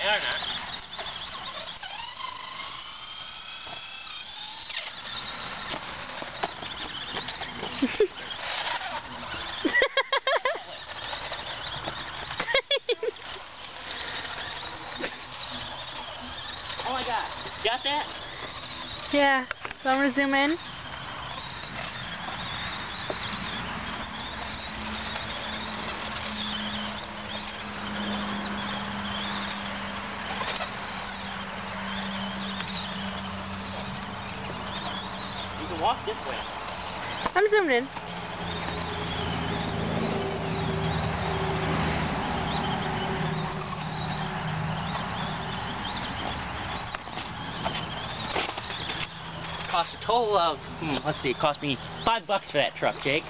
They are not. Oh my god. Got that? Yeah. So I'm gonna zoom in. You can walk this way. I'm zoomed in. Cost a total of, let's see, it cost me $5 for that truck, Jake.